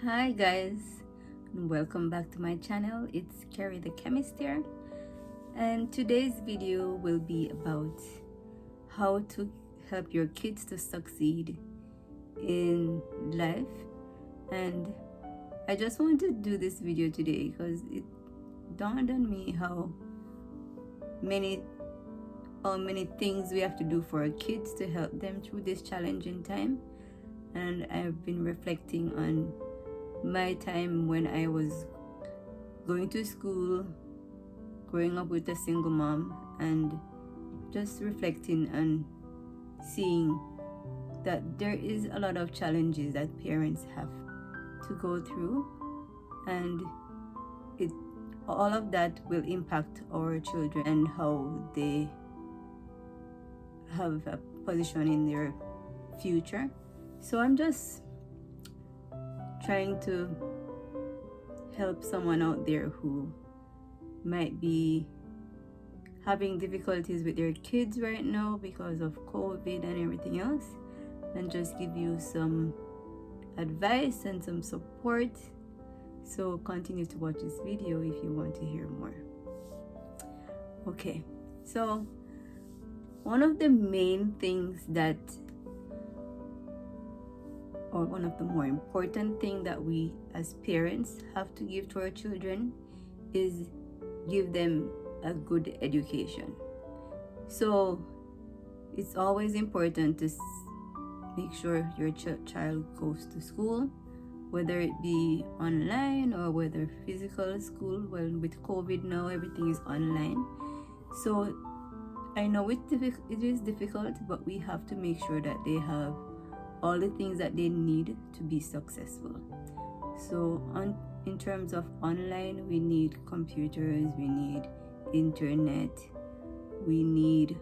Hi guys, and welcome back to my channel. It's Carrie the Chemist here, and today's video will be about how to help your kids to succeed in life. And I just wanted to do this video today because it dawned on me how many things we have to do for our kids to help them through this challenging time. And I've been reflecting on my time when I was going to school, growing up with a single mom, and just reflecting and seeing that there is a lot of challenges that parents have to go through, and all of that will impact our children and how they have a position in their future. So I'm just trying to help someone out there who might be having difficulties with their kids right now because of COVID and everything else, and just give you some advice and some support. So continue to watch this video if you want to hear more. Okay, so one of the main things or one of the more important things that we as parents have to give to our children is give them a good education. So it's always important to make sure your child goes to school, whether it be online or whether physical school. Well, with COVID now, everything is online. So I know it is difficult, but we have to make sure that they have all the things that they need to be successful. So in terms of online, we need computers, we need internet, we need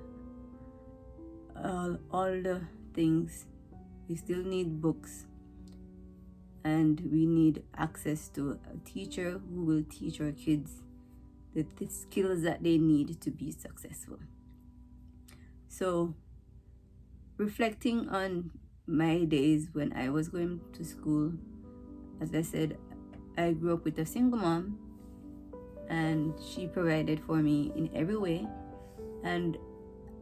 all the things. We still need books, and we need access to a teacher who will teach our kids the skills that they need to be successful. So reflecting on my days when I was going to school, as I said, I grew up with a single mom, and she provided for me in every way. And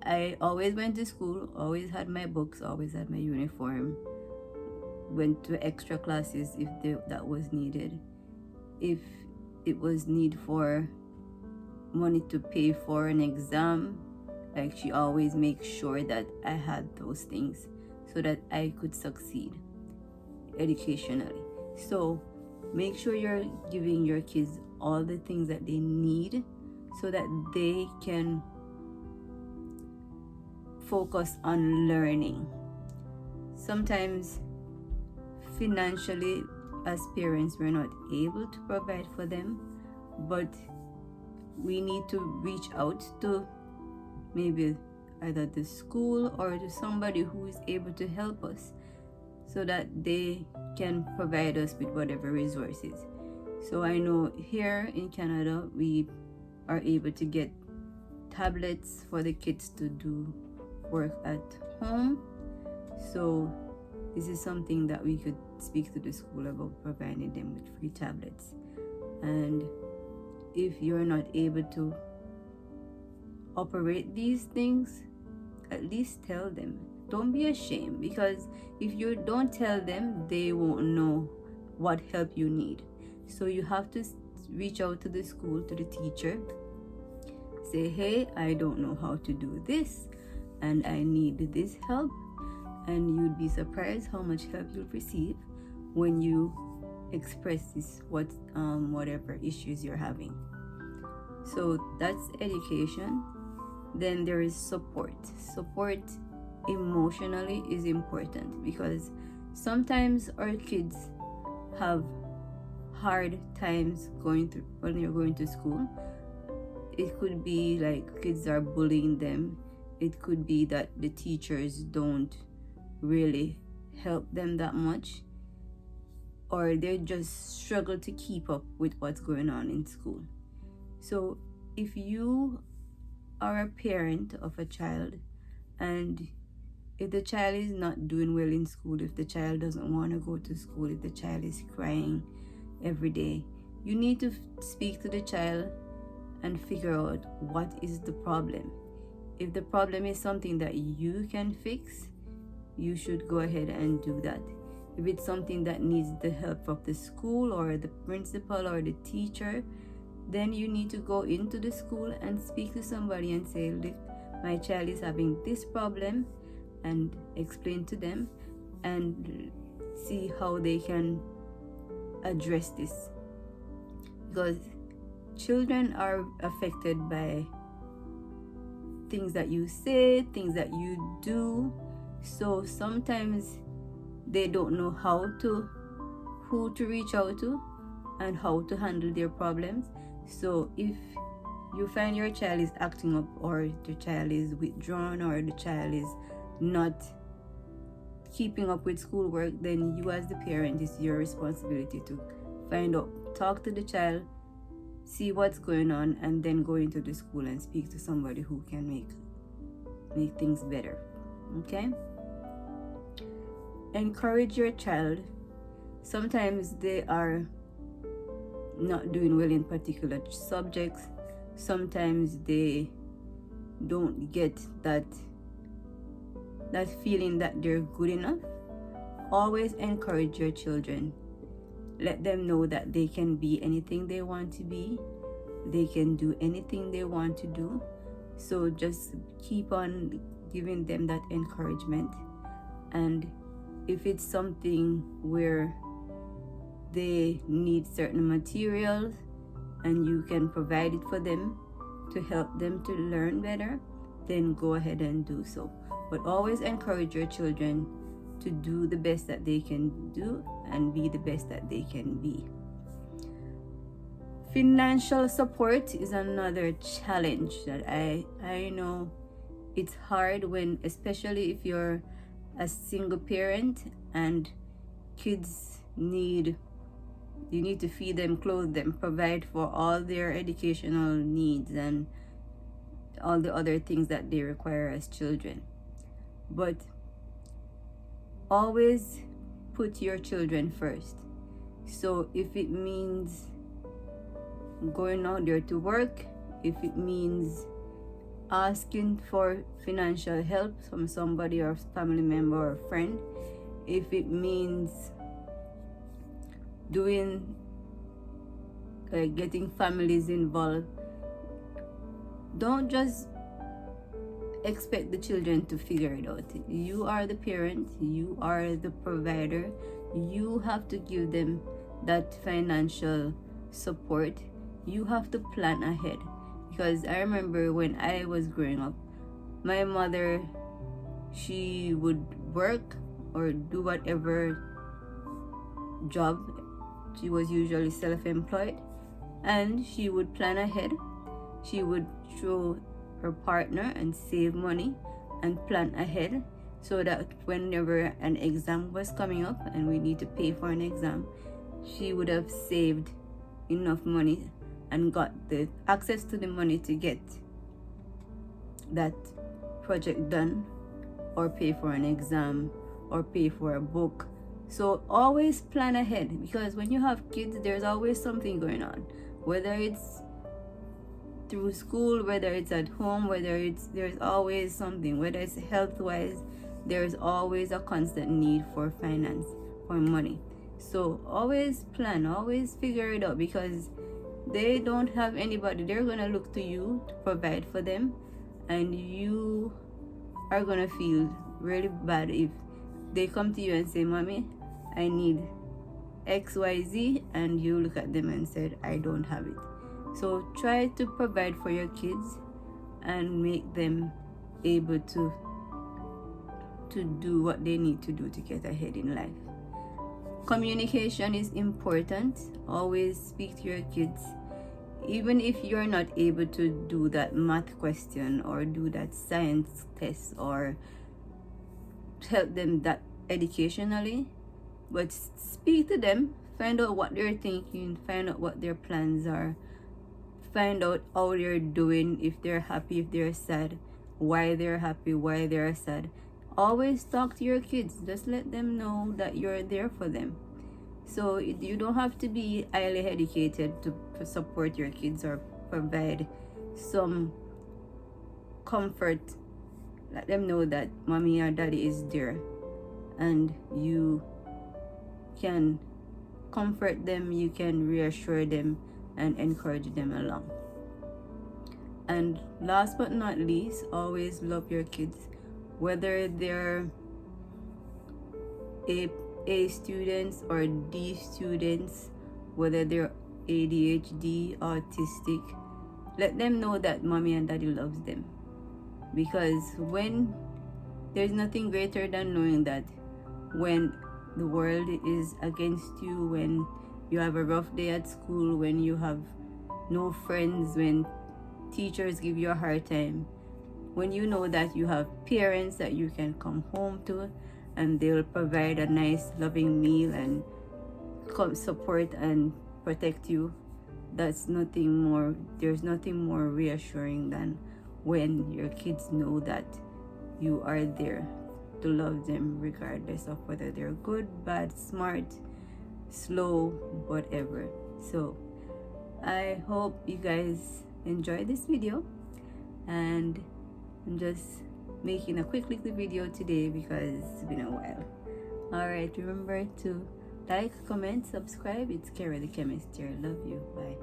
I always went to school, always had my books, always had my uniform, went to extra classes if that was needed. If it was need for money to pay for an exam, like, she always makes sure that I had those things so that I could succeed educationally. So make sure you're giving your kids all the things that they need so that they can focus on learning. Sometimes financially, as parents, we're not able to provide for them, but we need to reach out to maybe either the school or to somebody who is able to help us so that they can provide us with whatever resources. So I know here in Canada we are able to get tablets for the kids to do work at home. So this is something that we could speak to the school about, providing them with free tablets. And if you're not able to operate these things, at least tell them. Don't be ashamed, because if you don't tell them, they won't know what help you need. So you have to reach out to the school, to the teacher, say, hey, I don't know how to do this and I need this help. And you'd be surprised how much help you'll receive when you express this whatever issues you're having. So that's education. Then there is support. Support emotionally is important, because sometimes our kids have hard times when you're going to school. It could be like kids are bullying them. It could be that the teachers don't really help them that much, or they just struggle to keep up with what's going on in school. So if you are a parent of a child and If the child is not doing well in school, if the child doesn't want to go to school, if the child is crying every day, you need to speak to the child and figure out what is the problem. If the problem is something that you can fix, you should go ahead and do that. If it's something that needs the help of the school or the principal or the teacher, then you need to go into the school and speak to somebody and say, look, my child is having this problem, and explain to them and see how they can address this. Because children are affected by things that you say, things that you do. So sometimes they don't know who to reach out to and how to handle their problems. So if you find your child is acting up, or the child is withdrawn, or the child is not keeping up with schoolwork, then you as the parent, it's your responsibility to find out, talk to the child, see what's going on, and then go into the school and speak to somebody who can make things better. Okay? Encourage your child. Sometimes they are not doing well in particular subjects. Sometimes they don't get that feeling that they're good enough. Always encourage your children. Let them know that they can be anything they want to be. They can do anything they want to do. So just keep on giving them that encouragement. And if it's something where they need certain materials and you can provide it for them to help them to learn better, then go ahead and do so. But always encourage your children to do the best that they can do and be the best that they can be. Financial support is another challenge that I know it's hard when, especially if you're a single parent and kids you need to feed them, clothe them, provide for all their educational needs and all the other things that they require as children. But always put your children first. So if it means going out there to work, if it means asking for financial help from somebody or family member or friend, if it means getting families involved, don't just expect the children to figure it out. You are the parent, you are the provider. You have to give them that financial support. You have to plan ahead. Because I remember when I was growing up, my mother, she would work or do whatever job. She was usually self-employed, and she would plan ahead. She would show her partner and save money and plan ahead, so that whenever an exam was coming up and we need to pay for an exam, she would have saved enough money and got the access to the money to get that project done, or pay for an exam, or pay for a book. So always plan ahead, because when you have kids, there's always something going on, whether it's through school, whether it's at home, there's always something, whether it's health wise, there's always a constant need for finance, for money. So always plan, always figure it out, because they don't have anybody. They're gonna look to you to provide for them, and you are gonna feel really bad if they come to you and say, "Mommy, I need XYZ," and you look at them and said, "I don't have it." So try to provide for your kids and make them able to do what they need to do to get ahead in life. Communication is important. Always speak to your kids. Even if you're not able to do that math question or do that science test or help them that educationally, but speak to them, find out what they're thinking, find out what their plans are, find out how they're doing, if they're happy, if they're sad, why they're happy, why they're sad. always talk to your kids. Just let them know that you're there for them. So you don't have to be highly educated to support your kids or provide some comfort. Let them know that mommy or daddy is there, and you can comfort them, you can reassure them, and encourage them along. And last but not least, always love your kids, whether they're A students or D students, whether they're ADHD, autistic. Let them know that mommy and daddy loves them, because when there's nothing greater than knowing that when the world is against you, when you have a rough day at school, when you have no friends, when teachers give you a hard time, when you know that you have parents that you can come home to and they'll provide a nice loving meal and support and protect you, there's nothing more reassuring than when your kids know that you are there to love them regardless of whether they're good, bad, smart, slow, whatever. So I hope you guys enjoyed this video, and I'm just making a quick little video today because it's been a while. Alright, remember to like, comment, subscribe. It's Kara the Chemist here. Love you. Bye.